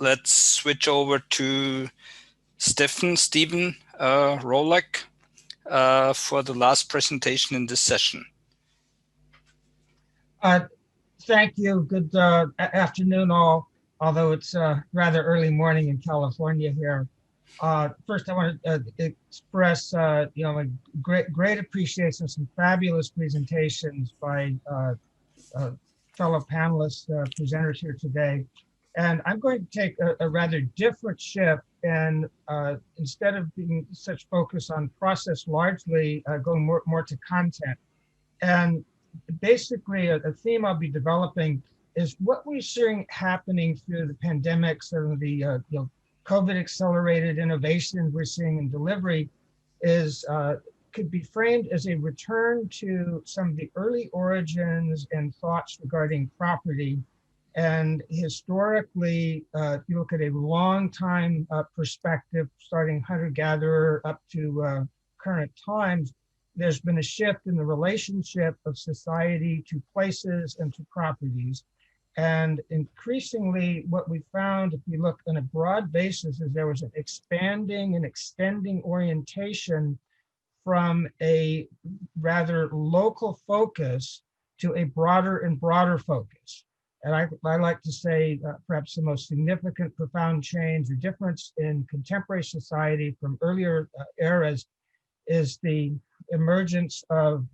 let's switch over to Stephen Roulac for the last presentation in this session. Thank you. Good afternoon, all. Although it's rather early morning in California here. First, I want to express, a great appreciation of some fabulous presentations by fellow panelists, presenters here today. And I'm going to take a rather different shift, and instead of being such focus on process, largely going more to content. And basically, a theme I'll be developing is what we're seeing happening through the pandemic, sort of the COVID accelerated innovation we're seeing in delivery is could be framed as a return to some of the early origins and thoughts regarding property. And historically, if you look at a long time perspective, starting hunter-gatherer up to current times, there's been a shift in the relationship of society to places and to properties. And increasingly, what we found, if you look on a broad basis, is there was an expanding and extending orientation from a rather local focus to a broader and broader focus. And I like to say perhaps the most significant, profound change or difference in contemporary society from earlier eras is the emergence of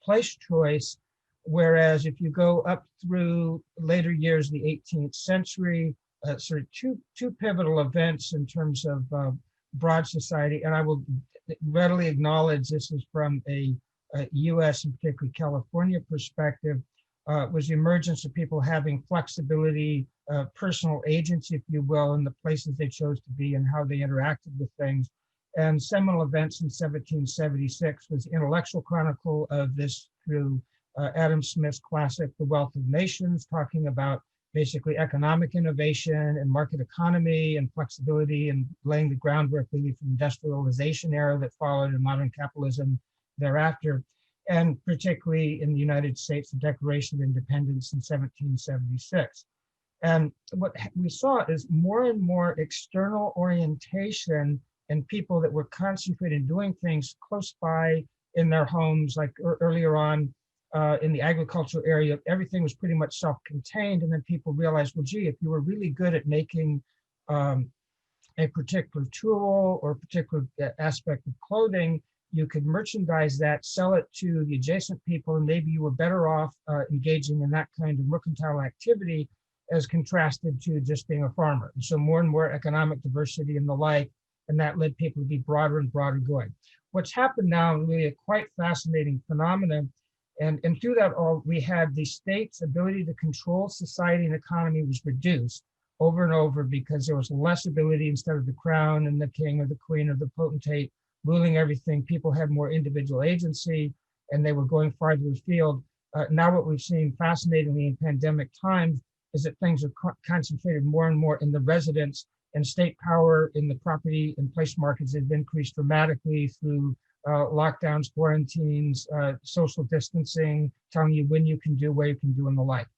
place choice. Whereas if you go up through later years of the 18th century, sort of two pivotal events in terms of broad society, and I will readily acknowledge this is from a US and particularly California perspective, was the emergence of people having flexibility, personal agency, if you will, in the places they chose to be and how they interacted with things. And seminal events in 1776 was the intellectual chronicle of this through Adam Smith's classic, The Wealth of Nations, talking about basically economic innovation and market economy and flexibility and laying the groundwork really for the industrialization era that followed in modern capitalism thereafter. And particularly in the United States, the Declaration of Independence in 1776. And what we saw is more and more external orientation and people that were concentrated doing things close by in their homes, like earlier on in the agricultural area, everything was pretty much self-contained. And then people realized, well, gee, if you were really good at making a particular tool or a particular aspect of clothing, you could merchandise that, sell it to the adjacent people, and maybe you were better off engaging in that kind of mercantile activity as contrasted to just being a farmer. And so more and more economic diversity and the like, and that led people to be broader and broader going. What's happened now, really a quite fascinating phenomenon, and through that all, we had the state's ability to control society and economy was reduced over and over because there was less ability, instead of the crown and the king or the queen or the potentate ruling everything, people had more individual agency and they were going farther afield. Now what we've seen fascinatingly in pandemic times is that things are concentrated more and more in the residents, and state power in the property and place markets has increased dramatically through lockdowns, quarantines, social distancing, telling you when you can do, where you can do, and the like.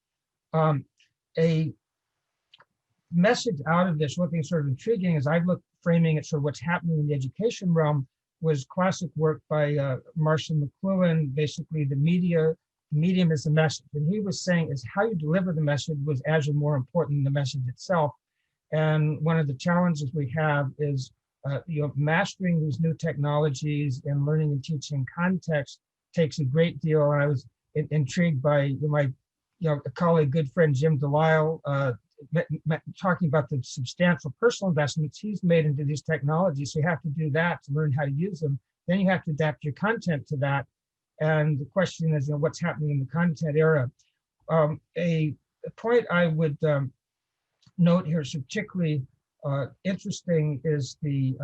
A message out of this, looking sort of intriguing, as I've looked framing it, sort of what's happening in the education realm, was classic work by Marshall McLuhan, basically the medium is the message. And he was saying is how you deliver the message was as or more important than the message itself. And one of the challenges we have is mastering these new technologies and learning and teaching context takes a great deal. And I was intrigued by my colleague, good friend Jim Delisle, talking about the substantial personal investments he's made into these technologies. So you have to do that to learn how to use them. Then you have to adapt your content to that. And the question is, what's happening in the content era? A point I would note here, so particularly interesting, is the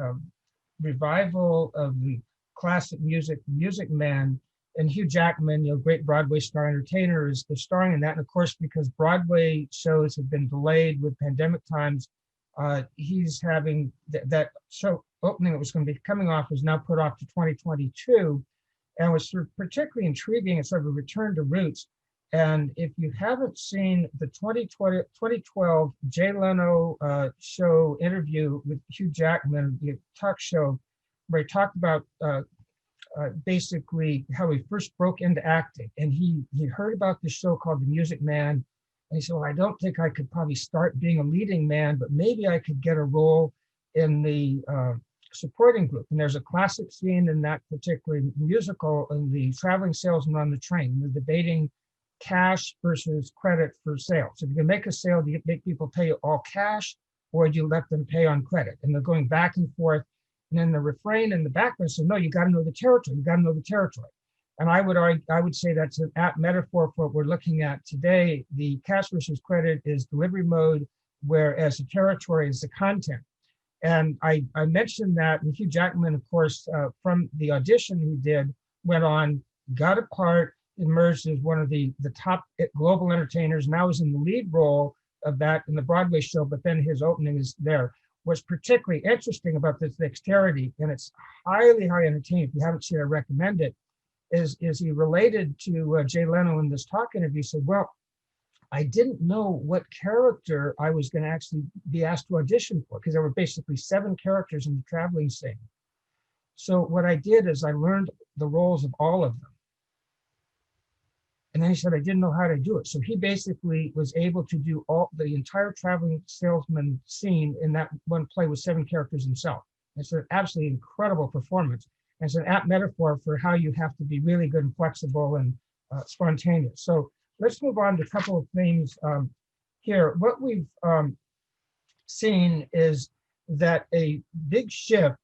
revival of the classic Music Man, and Hugh Jackman, great Broadway star entertainer, is starring in that. And of course, because Broadway shows have been delayed with pandemic times, he's having that show opening that was going to be coming off is now put off to 2022, and was sort of particularly intriguing. It's sort of a return to roots. And if you haven't seen the 2012 Jay Leno show interview with Hugh Jackman, the talk show, where he talked about basically how he first broke into acting. And he heard about this show called The Music Man. And he said, well, I don't think I could probably start being a leading man, but maybe I could get a role in the supporting group. And there's a classic scene in that particular musical in the traveling salesman on the train. They're debating cash versus credit for sales. So if you can make a sale, do you make people pay you all cash, or do you let them pay on credit? And they're going back and forth. And then the refrain in the background says, no, you got to know the territory. You got to know the territory. And I would say that's an apt metaphor for what we're looking at today. The cash versus credit is delivery mode, whereas the territory is the content. And I mentioned that, and Hugh Jackman, of course, from the audition he did, went on, got a part, emerged as one of the top global entertainers, now is in the lead role of that in the Broadway show, but then his opening is there. What's particularly interesting about this dexterity, and it's highly entertaining, if you haven't seen it, I recommend it, is he related to Jay Leno in this talk interview. He said, well, I didn't know what character I was going to actually be asked to audition for, because there were basically 7 characters in the traveling scene. So what I did is I learned the roles of all of them. And then he said, I didn't know how to do it. So he basically was able to do the entire traveling salesman scene in that one play with 7 characters himself. It's an absolutely incredible performance. And it's an apt metaphor for how you have to be really good and flexible and spontaneous. So let's move on to a couple of things here. What we've seen is that a big shift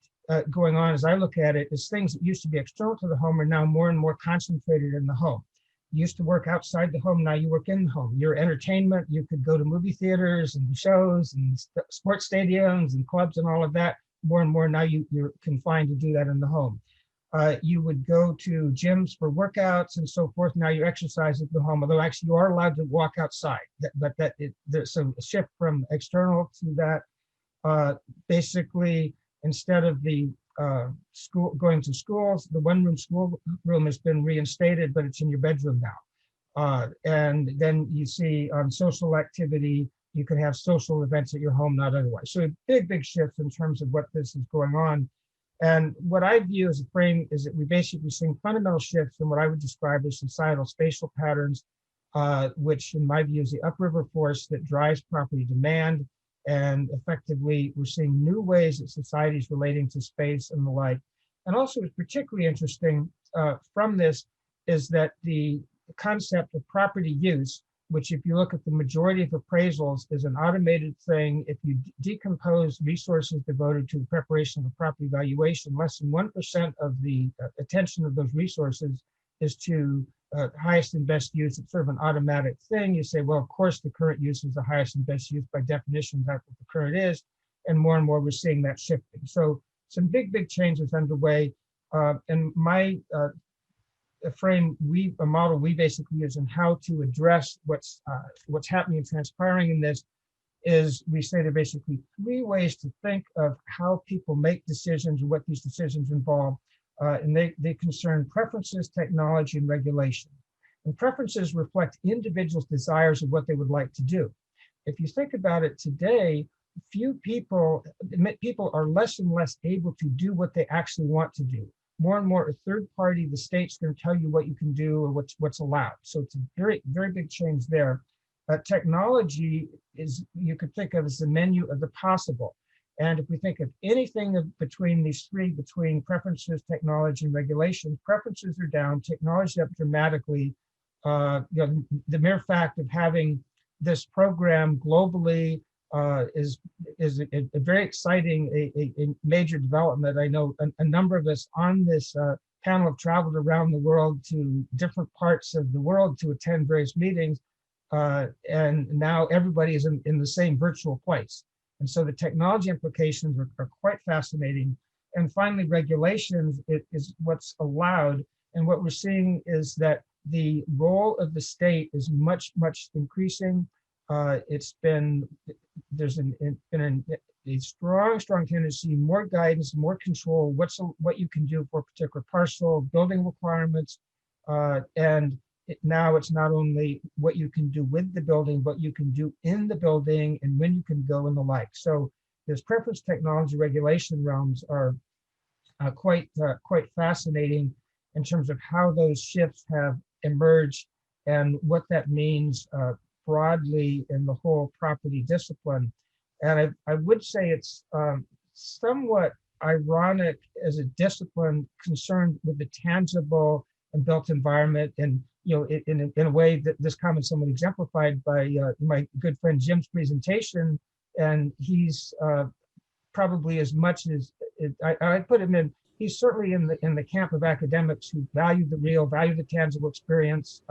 going on, as I look at it, is things that used to be external to the home are now more and more concentrated in the home. You used to work outside the home, now you work in the home. Your entertainment, you could go to movie theaters and shows and sports stadiums and clubs and all of that. More and more now you're confined to do that in the home. You would go to gyms for workouts and so forth. Now you exercise at the home, although actually you are allowed to walk outside. There's a shift from external to that. Basically, instead of the going to schools, the one-room school room has been reinstated, but it's in your bedroom now. And then you see social activity. You can have social events at your home, not otherwise. So a big shift in terms of what this is going on. And what I view as a frame is that we basically seeing fundamental shifts in what I would describe as societal spatial patterns, which in my view is the upriver force that drives property demand. And effectively, we're seeing new ways that society is relating to space and the like. And also what's particularly interesting from this is that the concept of property use, which if you look at the majority of appraisals is an automated thing. If you decompose resources devoted to the preparation of a property valuation, less than 1% of the attention of those resources is to highest and best use. It's sort of an automatic thing. You say, well, of course, the current use is the highest and best use. By definition, that's what the current is. And more we're seeing that shifting. So some big changes underway. And my a model we basically use in how to address what's happening and transpiring in this is we say there are basically 3 ways to think of how people make decisions and what these decisions involve. And they concern preferences, technology, and regulation. And preferences reflect individuals' desires of what they would like to do. If you think about it today, people are less and less able to do what they actually want to do. More and more, a third party, the state's going to tell you what you can do or what's allowed. So it's a very big change there. Technology is, you could think of as the menu of the possible. And if we think of anything between these 3, between preferences, technology, and regulation, preferences are down, technology up dramatically. The mere fact of having this program globally is a very exciting, a major development. I know a number of us on this panel have traveled around the world to different parts of the world to attend various meetings, and now everybody is in the same virtual place. And so the technology implications are quite fascinating. And finally, regulations is what's allowed. And what we're seeing is that the role of the state is much increasing. There's been a strong tendency, more guidance, more control, what you can do for a particular parcel, building requirements, and now it's not only what you can do with the building, but you can do in the building and when you can go and the like. So this preference technology regulation realms are quite fascinating in terms of how those shifts have emerged and what that means broadly in the whole property discipline. And I would say it's somewhat ironic as a discipline concerned with the tangible and built environment. And in a way that this comment somewhat exemplified by my good friend Jim's presentation. And he's probably as much as I put him in, he's certainly in the camp of academics who value the real, value the tangible experience.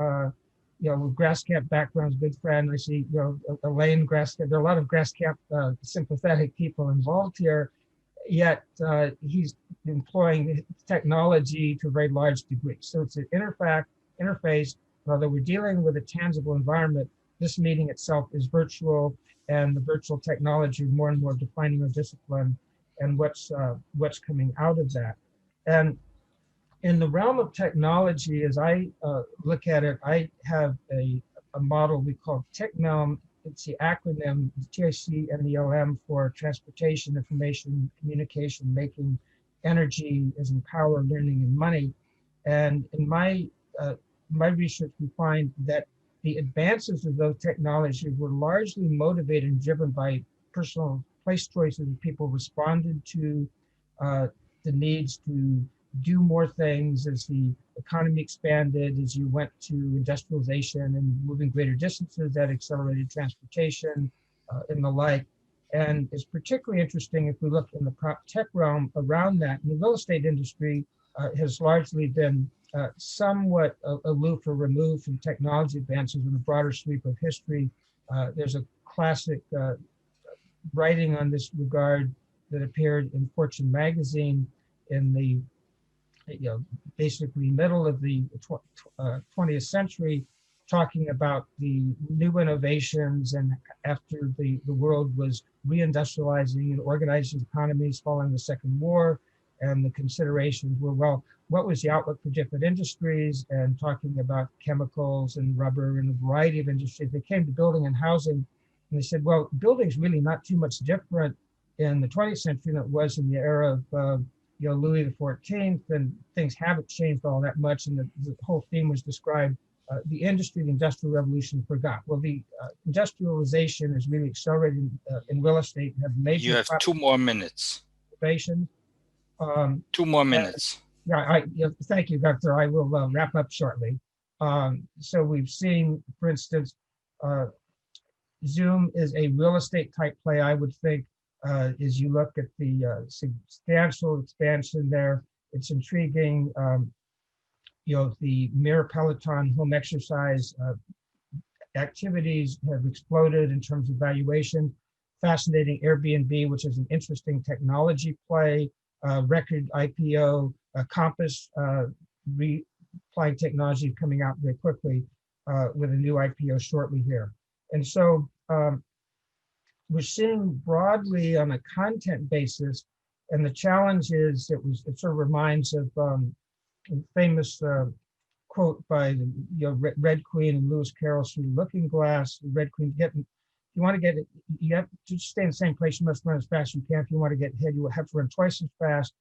With grass camp backgrounds, good friend. I see, Elaine grass camp. There are a lot of grass camp sympathetic people involved here. Yet he's employing technology to a very large degree. So it's an interface. Although we're dealing with a tangible environment, this meeting itself is virtual, and the virtual technology more and more defining our discipline and what's coming out of that. And in the realm of technology, as I look at it, I have a model we call TICMELM. It's the acronym TICMELM for Transportation, Information, Communication, Making, Energy as in Power, Learning, and Money. And in my research, we find that the advances of those technologies were largely motivated and driven by personal place choices. People responded to the needs to do more things as the economy expanded, as you went to industrialization and moving greater distances, that accelerated transportation and the like. And it's particularly interesting if we look in the prop tech realm around that. And the real estate industry has largely been somewhat aloof or removed from technology advances in the broader sweep of history. There's a classic writing on this regard that appeared in Fortune magazine in the basically middle of the 20th century, talking about the new innovations and after the world was reindustrializing and organizing economies following the Second War, and the considerations were, well, what was the outlook for different industries, and talking about chemicals and rubber and a variety of industries. They came to building and housing, and they said, well, building's really not too much different in the 20th century than it was in the era of Louis XIV, and things haven't changed all that much. And the whole theme was described, the industry, the industrial revolution forgot. Well, the industrialization is really accelerating in real estate. You have 2 more minutes. 2 more minutes. Thank you, Doctor. I will wrap up shortly. So we've seen, for instance, Zoom is a real estate type play, I would think. As you look at the substantial expansion there, it's intriguing. The Mirror Peloton home exercise activities have exploded in terms of valuation. Fascinating Airbnb, which is an interesting technology play. Record IPO, Compass applying technology coming out very quickly with a new IPO shortly here. And so we're seeing broadly on a content basis, and the challenge is it sort of reminds of a famous quote by the Red Queen and Lewis Carroll's through Looking Glass. Red Queen, you want to get it, you have to stay in the same place. You must run as fast as you can. If you want to get ahead, you have to run twice as fast.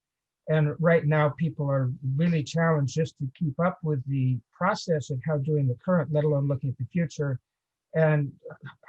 And right now, people are really challenged just to keep up with the process of how doing the current, let alone looking at the future. And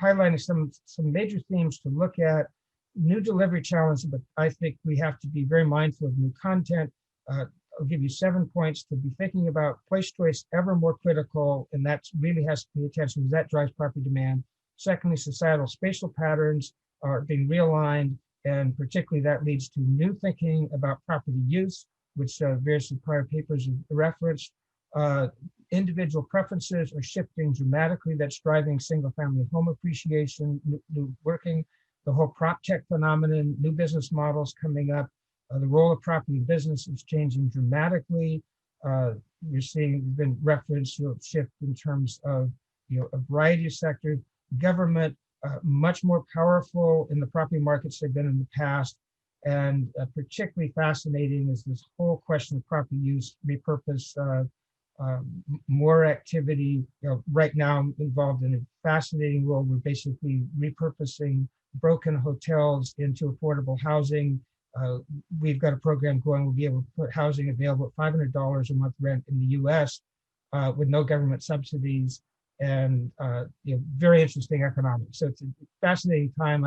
highlighting some major themes to look at. New delivery challenges, but I think we have to be very mindful of new content. I'll give you 7 points to be thinking about. Place choice, ever more critical, and that really has to pay attention because that drives property demand. Secondly, societal spatial patterns are being realigned, and particularly that leads to new thinking about property use, which various prior papers have referenced. Individual preferences are shifting dramatically. That's driving single-family home appreciation, new working, the whole prop tech phenomenon, new business models coming up. The role of property business is changing dramatically. We're seeing, been referenced, shift in terms of a variety of sectors. Government, much more powerful in the property markets they've been in the past. And particularly fascinating is this whole question of property use, repurpose, more activity. Right now I'm involved in a fascinating role. We're basically repurposing broken hotels into affordable housing. We've got a program going. We'll be able to put housing available at $500 a month rent in the U.S. With no government subsidies, and very interesting economics. So it's a fascinating time.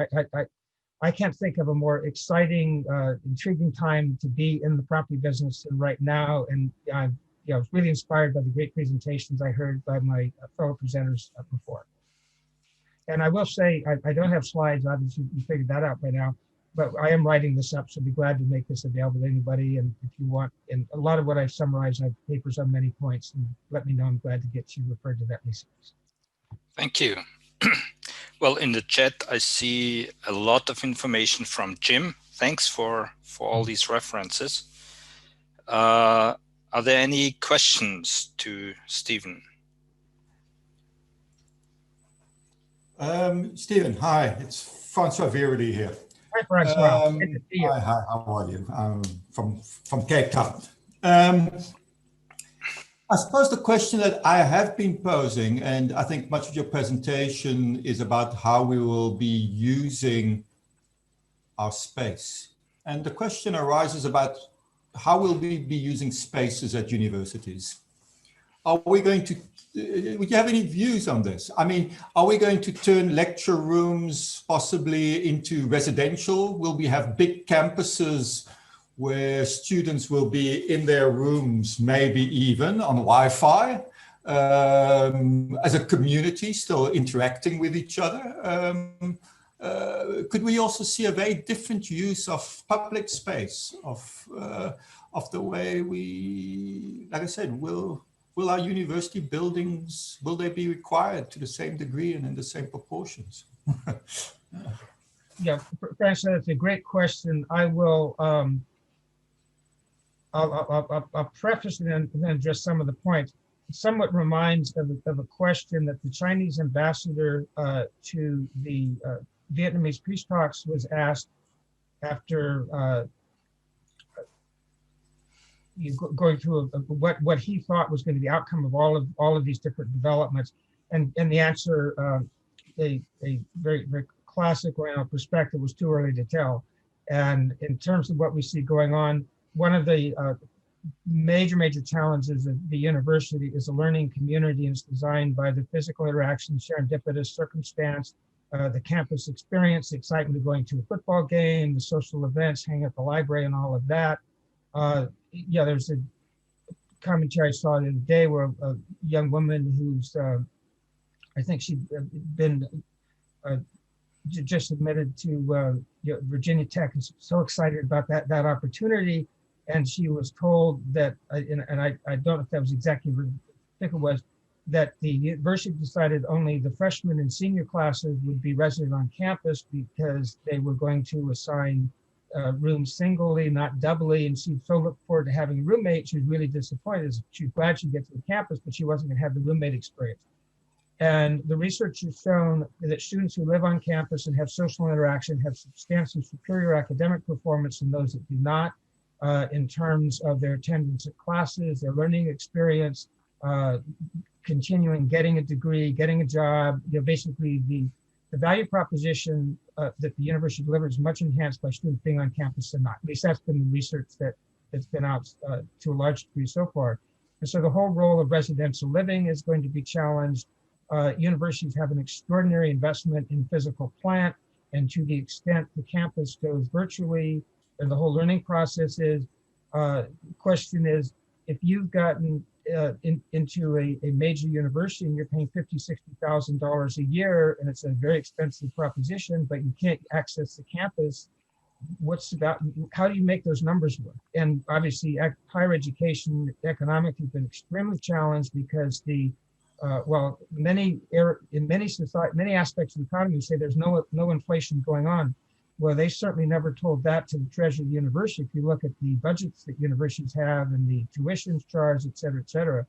I can't think of a more exciting, intriguing time to be in the property business than right now. And I'm really inspired by the great presentations I heard by my fellow presenters before. And I will say, I don't have slides, obviously you figured that out by now, but I am writing this up, so I'd be glad to make this available to anybody. And if you want, and a lot of what I've summarized, I have papers on many points, and let me know, I'm glad to get you referred to that resource. Thank you. Well, in the chat, I see a lot of information from Jim. Thanks for all these references. Are there any questions to Stephen? Stephen, hi, it's Francois Verity here. Hi, Francois. Good to see you. Hi, how are you? I'm from Cape Town. I suppose the question that I have been posing, and I think much of your presentation is about how we will be using our space. And the question arises about how will we be using spaces at universities? Are we going to, would you have any views on this? I mean, are we going to turn lecture rooms possibly into residential? Will we have big campuses where students will be in their rooms, maybe even on Wi-Fi, as a community, still interacting with each other? Could we also see a very different use of public space, of the way we, like I said, will our university buildings, will they be required to the same degree and in the same proportions? Yeah, Francis, that's a great question. I will, I'll preface it and then address some of the points. It somewhat reminds of a question that the Chinese ambassador to the Vietnamese peace talks was asked after going through what he thought was going to be the outcome of all of these different developments, and the answer, a very classic perspective, was too early to tell. And in terms of what we see going on, one of the major challenges of the university is a learning community, and it's designed by the physical interaction, serendipitous circumstance, the campus experience, the excitement of going to a football game, the social events, hanging at the library, and all of that. Yeah, there's a commentary I saw the other day where a young woman who's, I think she'd been just admitted to Virginia Tech, and so excited about that opportunity. And she was told that, and I don't know if that was exactly what I think it was, that the university decided only the freshman and senior classes would be resident on campus because they were going to assign rooms singly, not doubly. And she so looked forward to having a roommate. She was really disappointed. She was glad she'd get to the campus, but she wasn't going to have the roommate experience. And the research has shown that students who live on campus and have social interaction have substantially superior academic performance than those that do not, in terms of their attendance at classes, their learning experience, continuing, getting a degree, getting a job. Basically the value proposition that the university delivers is much enhanced by students being on campus than not. At least that's been the research that's been out to a large degree so far. And so the whole role of residential living is going to be challenged. Universities have an extraordinary investment in physical plant, and to the extent the campus goes virtually, and the whole learning process is, question is, if you've gotten into a major university and you're paying $50,000, $60,000 a year, and it's a very expensive proposition, but you can't access the campus, how do you make those numbers work? And obviously higher education economically has been extremely challenged because many aspects of the economy say there's no inflation going on. Well, they certainly never told that to the treasury of the university. If you look at the budgets that universities have and the tuitions charged, et cetera, et cetera.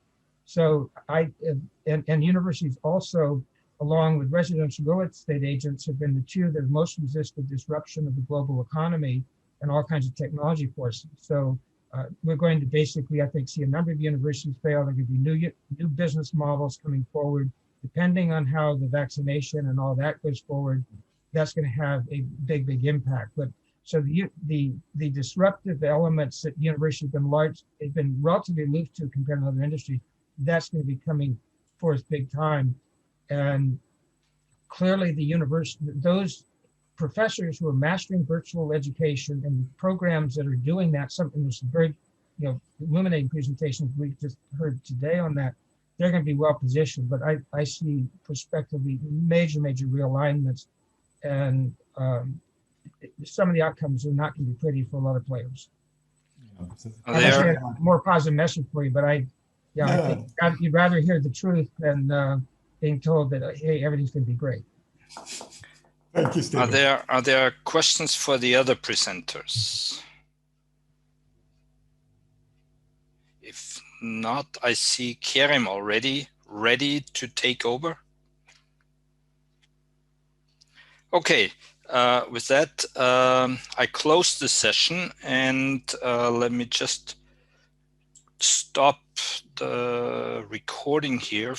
So and universities also, along with residential real estate agents, have been the two that have most resisted disruption of the global economy and all kinds of technology forces. So we're going to basically, I think, see a number of universities fail. There are going to be new business models coming forward, depending on how the vaccination and all that goes forward. That's going to have a big impact. But so the disruptive elements that universities have been relatively aloof to compared to other industries, that's going to be coming forth big time. And clearly the university, those professors who are mastering virtual education and programs that are doing that, something that's very, illuminating presentations we just heard today on that, they're going to be well positioned. But I see prospectively major realignments, and some of the outcomes are not going to be pretty for a lot of players. I wish I had a more positive message for you, but I think you'd rather hear the truth than being told that, hey, everything's going to be great. Thank you, Stephen. Are there questions for the other presenters? If not, I see Kerem already ready to take over. Okay, with that, I close the session, and let me just stop the recording here.